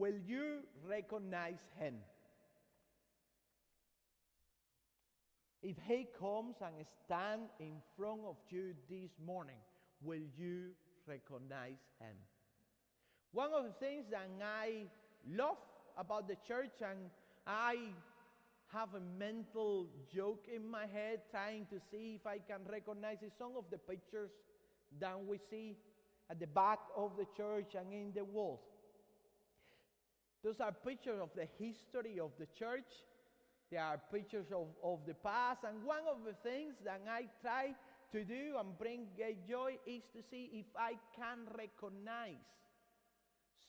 will you recognize him? If he comes and stands in front of you this morning, will you recognize him? One of the things that I love about the church, and I have a mental joke in my head trying to see if I can recognize some of the pictures that we see at the back of the church and in the walls. Those are pictures of the history of the church. They are pictures of the past. And one of the things that I try to do and bring joy is to see if I can recognize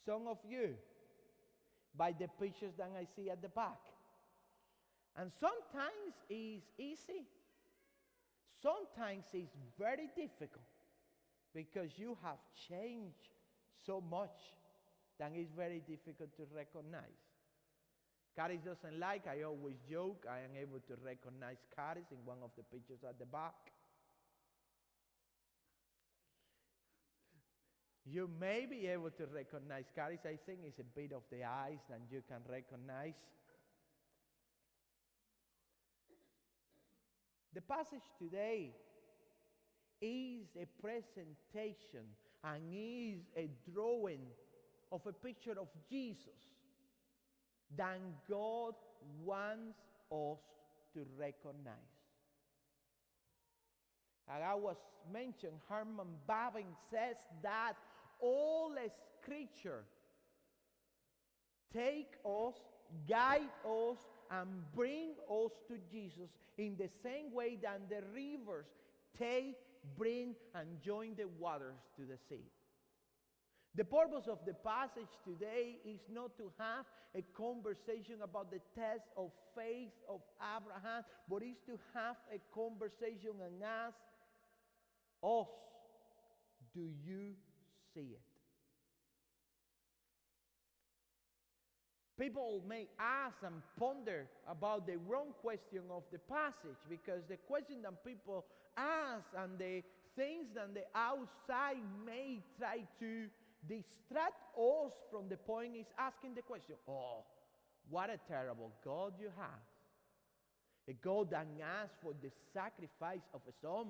some of you by the pictures that I see at the back. And sometimes it's easy. Sometimes it's very difficult because you have changed so much that it's very difficult to recognize. Caris doesn't like, I always joke, I am able to recognize Caris in one of the pictures at the back. You may be able to recognize Caris. I think it's a bit of the eyes that you can recognize. The passage today is a presentation and is a drawing of a picture of Jesus that God wants us to recognize. And I was mentioned, Herman Bavinck says that all Scripture take us, guide us, and bring us to Jesus in the same way that the rivers take, bring, and join the waters to the sea. The purpose of the passage today is not to have a conversation about the test of faith of Abraham, but is to have a conversation and ask us, do you see it? People may ask and ponder about the wrong question of the passage, because the question that people ask and the things that the outside may try to distract us from the point is asking the question, oh, what a terrible God you have. A God that asks for the sacrifice of a son.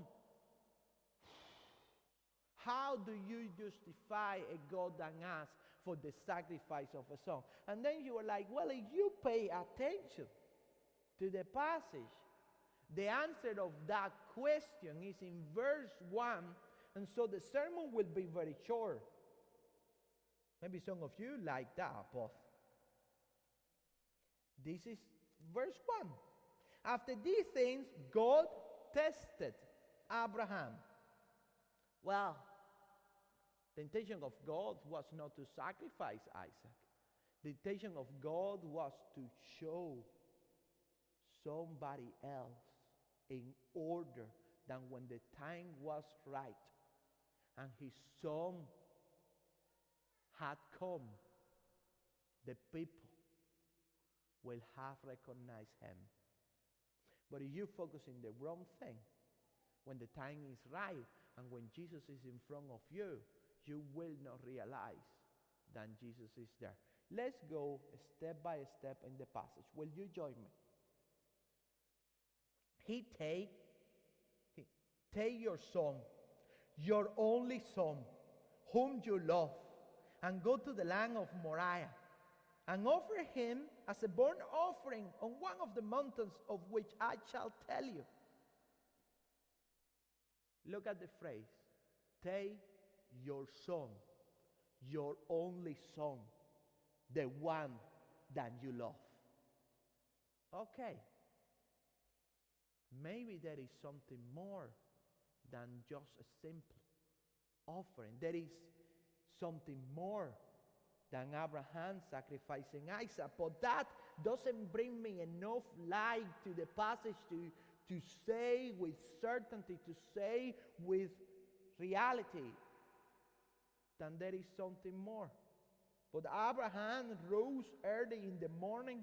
How do you justify a God that asks for the sacrifice of a son? And then you are like, well, if you pay attention to the passage, the answer of that question is in verse 1, and so the sermon will be very short. Maybe some of you like that, both. This is verse 1. After these things, God tested Abraham. Well, the intention of God was not to sacrifice Isaac. The intention of God was to show somebody else in order that when the time was right and his son had come, the people will have recognized him. But if you focus in the wrong thing, when the time is right and when Jesus is in front of you, you will not realize that Jesus is there. Let's go step by step in the passage. Will you join me? Take your son, your only son, whom you love, and go to the land of Moriah, and offer him as a burnt offering on one of the mountains of which I shall tell you. Look at the phrase, take your son, your only son, the one that you love. Okay. Maybe there is something more than just a simple offering. There is something more than Abraham sacrificing Isaac. But that doesn't bring me enough light to the passage to say with certainty, to say with reality, that there is something more. But Abraham rose early in the morning,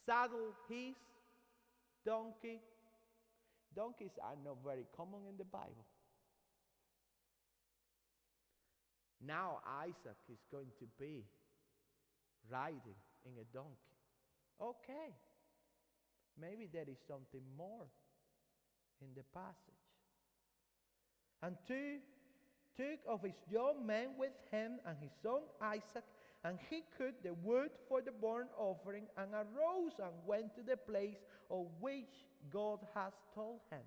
saddled his donkey. Donkeys are not very common in the Bible. Now Isaac is going to be riding in a donkey. Okay, maybe there is something more in the passage. And took of his young men with him and his son Isaac, and he cut the wood for the burnt offering, and arose and went to the place of which God has told him.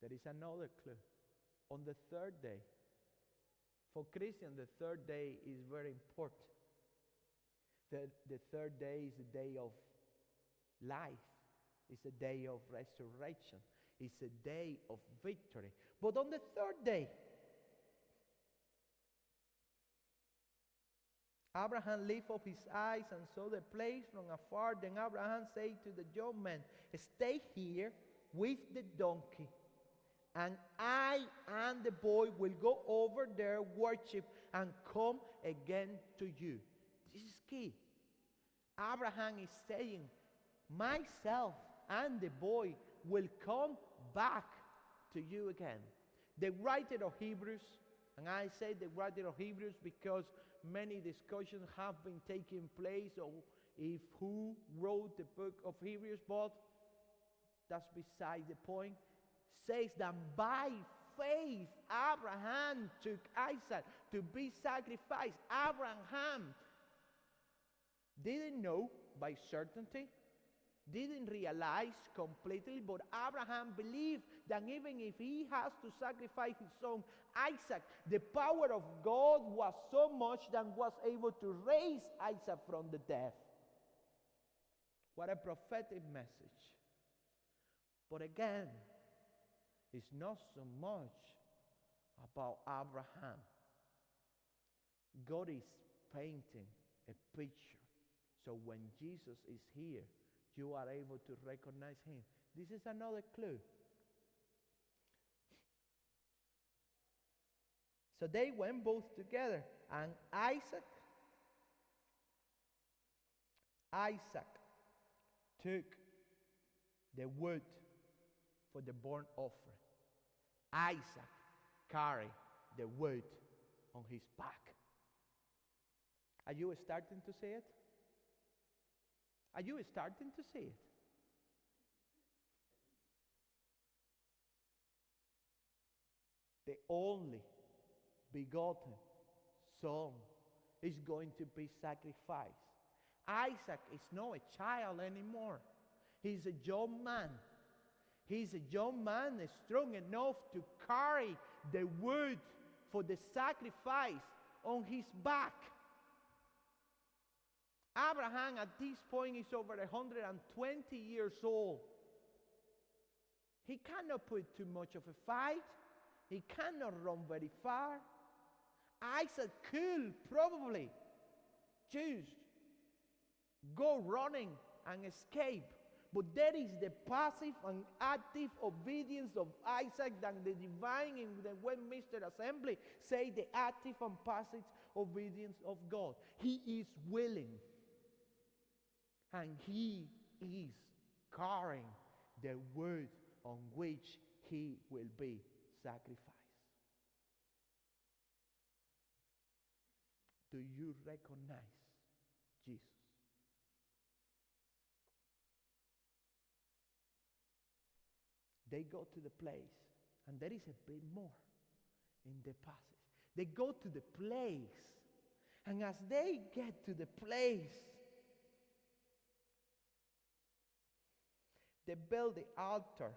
There is another clue. On the third day, for Christians, the third day is very important. The third day is a day of life. It's a day of resurrection. It's a day of victory. But on the third day, Abraham lifted up his eyes and saw the place from afar. Then Abraham said to the young man, stay here with the donkey, and I and the boy will go over there, worship, and come again to you. This is key. Abraham is saying, myself and the boy will come back to you again. The writer of Hebrews, and I say the writer of Hebrews because many discussions have been taking place of if who wrote the book of Hebrews, but that's beside the point, says that by faith Abraham took Isaac to be sacrificed. Abraham didn't know by certainty, didn't realize completely, but Abraham believed that even if he has to sacrifice his son Isaac, the power of God was so much that was able to raise Isaac from the death. What a prophetic message. But again, it's not so much about Abraham. God is painting a picture. So when Jesus is here, you are able to recognize him. This is another clue. So they went both together, and Isaac took the wood for the burnt offering. Isaac carried the wood on his back. Are you starting to see it? Are you starting to see it? The only begotten son is going to be sacrificed. Isaac is not a child anymore. He's a young man. He's a young man strong enough to carry the wood for the sacrifice on his back. Abraham at this point is over 120 years old. He cannot put too much of a fight. He cannot run very far. Isaac could probably choose go running and escape. But there is the passive and active obedience of Isaac that the divine in the Westminster Assembly say the active and passive obedience of God. He is willing. And he is carrying the wood on which he will be sacrificed. Do you recognize Jesus? They go to the place, and there is a bit more in the passage. They go to the place, and as they get to the place, they build the altar.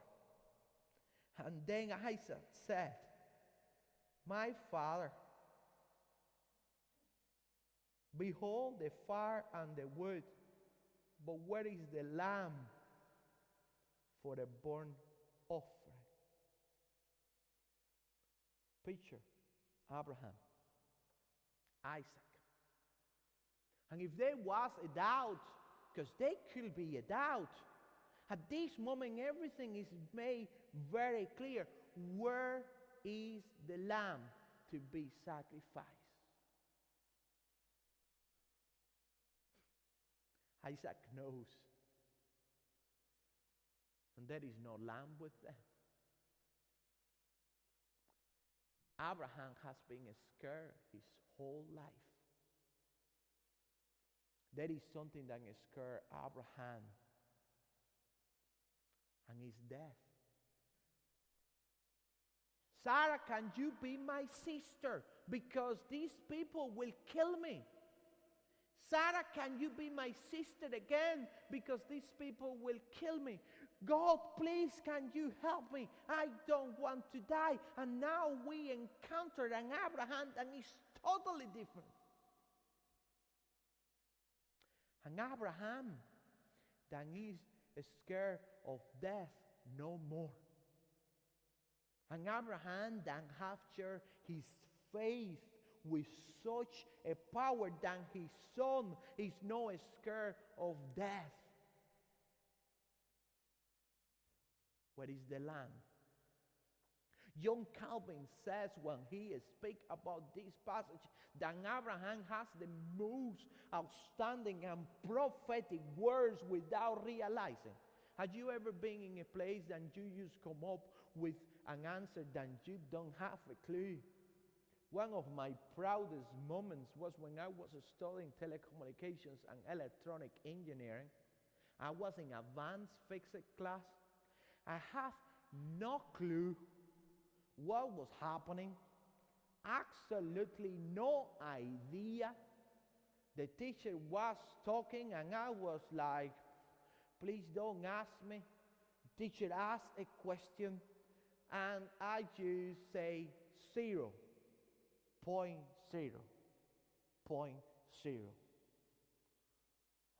And then Isaac said, my father, behold the fire and the wood, but where is the lamb for the burnt offering? Picture Abraham, Isaac. And if there was a doubt, because there could be a doubt, at this moment everything is made very clear. Where is the lamb to be sacrificed? Isaac knows. And there is no lamb with them. Abraham has been scared his whole life. There is something that scared Abraham, and it's death. Sarah, can you be my sister? Because these people will kill me. Sarah, can you be my sister again? Because these people will kill me. God, please, can you help me? I don't want to die. And now we encountered an Abraham that is totally different. An Abraham that is scared of death no more. And Abraham that have shared his faith with such a power that his son is no scared of death. Where is the lamb? John Calvin says when he speaks about this passage that Abraham has the most outstanding and prophetic words without realizing. Have you ever been in a place and you just come up with an answer that you don't have a clue? One of my proudest moments was when I was studying telecommunications and electronic engineering. I was in advanced physics class. I have no clue what was happening. Absolutely no idea. The teacher was talking and I was like, please don't ask me. Teacher asked a question and I just say 0.0.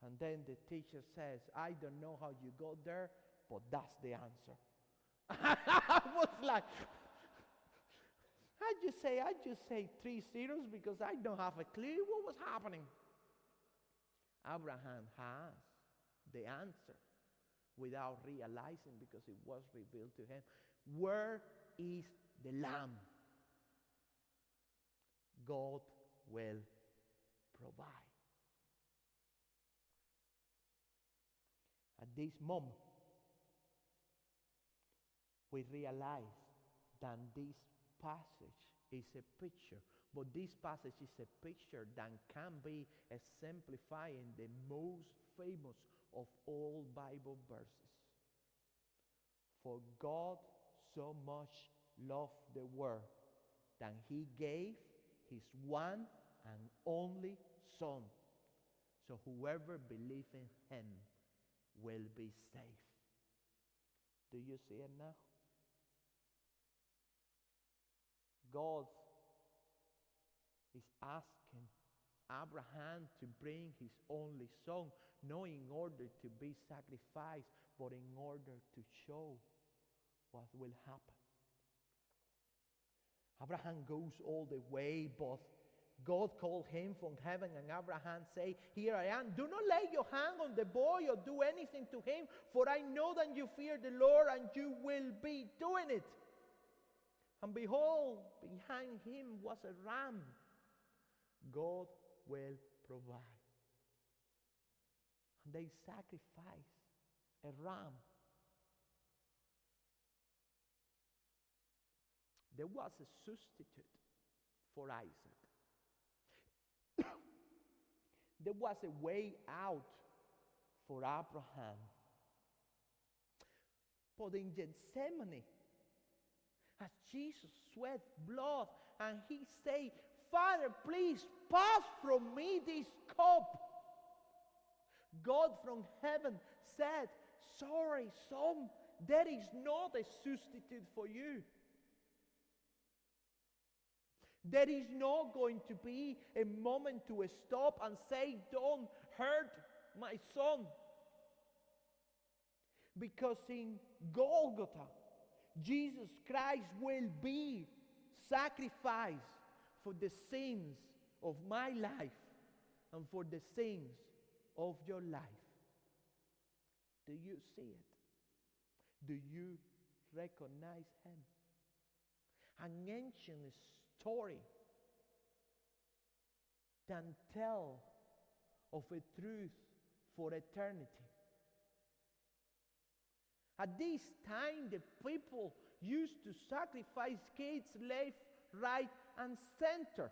And then the teacher says, I don't know how you got there, but that's the answer. I was like, I just say 3 zeros because I don't have a clue what was happening. Abraham has the answer without realizing because it was revealed to him. Where is the lamb? God will provide. At this moment, we realize that this passage is a picture, but this passage is a picture that can be exemplifying the most famous of all Bible verses. For God so much loved the world that he gave his one and only Son, so whoever believes in him will be safe. Do you see it now? God is asking Abraham to bring his only son, not in order to be sacrificed, but in order to show what will happen. Abraham goes all the way, but God called him from heaven, and Abraham said, here I am. Do not lay your hand on the boy or do anything to him, for I know that you fear the Lord, and you will be doing it. And behold, behind him was a ram. God will provide. And they sacrificed a ram. There was a substitute for Isaac. There was a way out for Abraham. But in Gethsemane, as Jesus sweat blood and he said, Father, please pass from me this cup. God from heaven said, sorry, son, there is not a substitute for you. There is not going to be a moment to stop and say, don't hurt my son. Because in Golgotha, Jesus Christ will be sacrificed for the sins of my life and for the sins of your life. Do you see it? Do you recognize him? An ancient story can tell of a truth for eternity. At this time, the people used to sacrifice kids left, right, and center.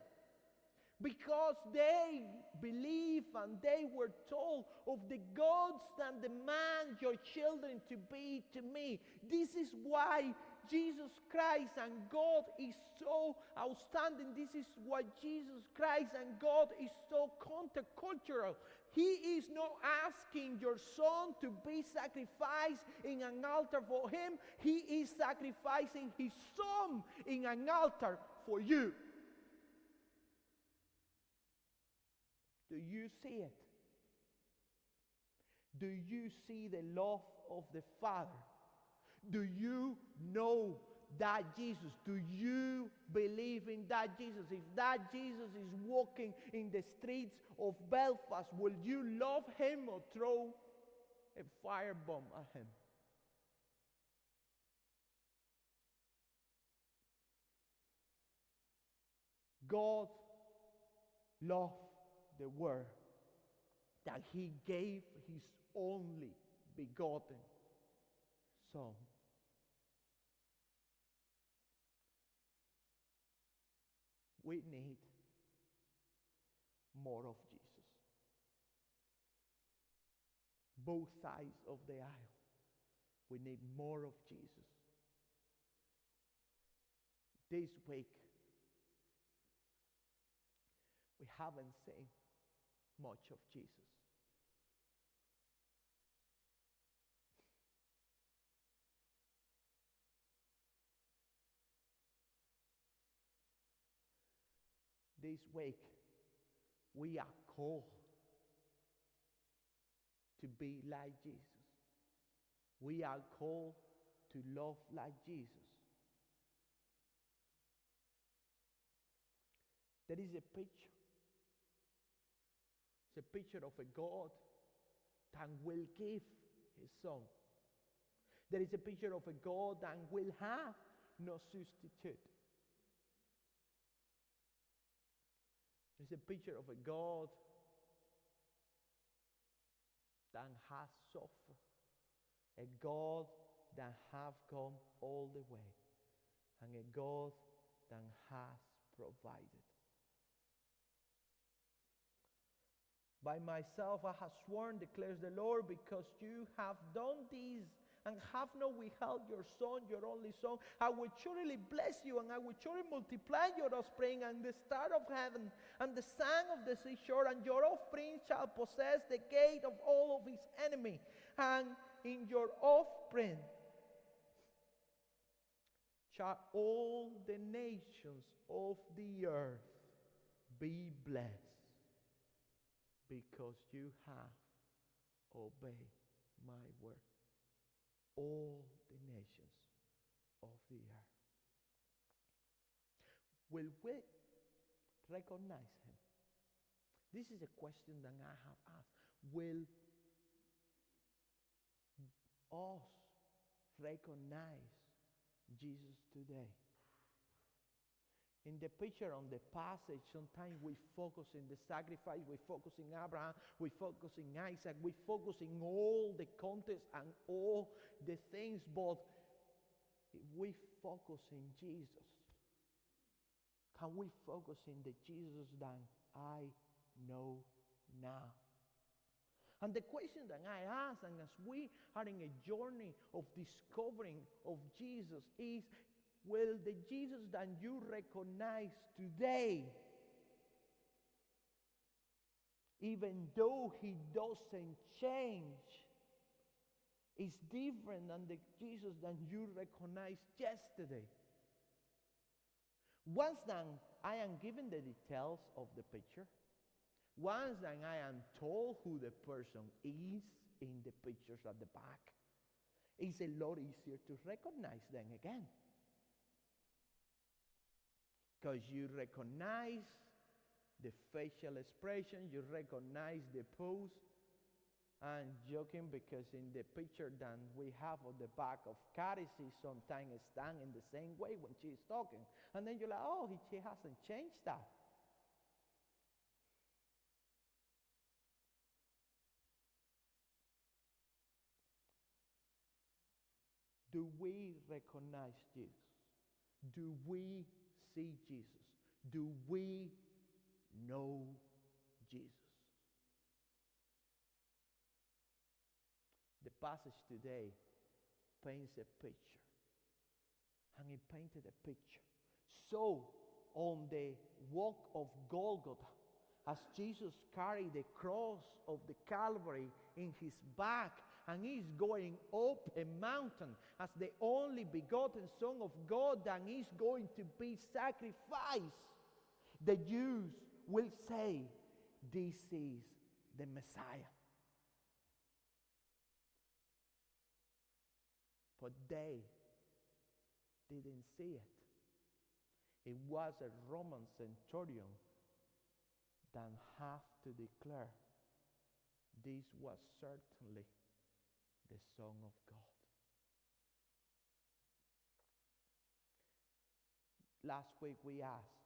Because they believe and they were told of the gods that demand your children to be to me. This is why Jesus Christ and God is so outstanding. This is why Jesus Christ and God is so countercultural. He is not asking your son to be sacrificed in an altar for him. He is sacrificing his son in an altar for you. Do you see it? Do you see the love of the Father? Do you know that Jesus? Do you believe in that Jesus? If that Jesus is walking in the streets of Belfast, will you love him or throw a firebomb at him? God loved the world that he gave his only begotten Son. We need more of Jesus. Both sides of the aisle. We need more of Jesus. This week, we haven't seen much of Jesus. This week, we are called to be like Jesus. We are called to love like Jesus. There is a picture. It's a picture of a God that will give his son. There is a picture of a God that will have no substitute. There's a picture of a God that has suffered, a God that have gone all the way, and a God that has provided. By myself I have sworn, declares the Lord, because you have done this and have not withheld your son, your only son, I will surely bless you, and I will surely multiply your offspring and the star of heaven and the sand of the seashore, and your offspring shall possess the gate of all of his enemy, and in your offspring shall all the nations of the earth be blessed, because you have obeyed my word. All the nations of the earth. Will we recognize him? This is a question that I have asked. Will us recognize Jesus today? In the picture on the passage, sometimes we focus in the sacrifice, we focus in Abraham, we focus in Isaac, we focus in all the context and all the things, but if we focus in Jesus, can we focus in the Jesus that I know now? And the question that I ask, and as we are in a journey of discovering of Jesus, is, will the Jesus that you recognize today, even though he doesn't change, is different than the Jesus that you recognized yesterday? Once that I am given the details of the picture, once that I am told who the person is in the pictures at the back, it's a lot easier to recognize them again. Because you recognize the facial expression, you recognize the pose. I'm joking because in the picture that we have on the back of Carrie, she sometimes stands in the same way when she's talking. And then you're like, oh, she hasn't changed that. Do we recognize Jesus? Do we see Jesus? Do we know Jesus? The passage today paints a picture. And he painted a picture. So, on the walk of Golgotha, as Jesus carried the cross of the Calvary in his back, and he's going up a mountain as the only begotten Son of God, and he's going to be sacrificed, the Jews will say, this is the Messiah. But they didn't see it. It was a Roman centurion that had to declare this was certainly the Son of God. Last week we asked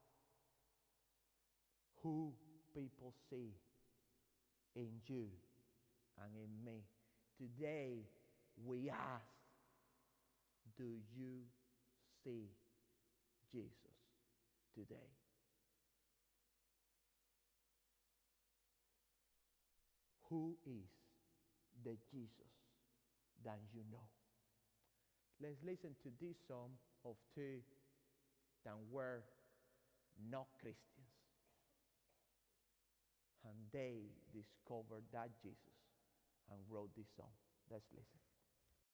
who people see in you and in me. Today we ask, do you see Jesus today? Who is the Jesus that you know? Let's listen to this song of two that were not Christians. And they discovered that Jesus and wrote this song. Let's listen.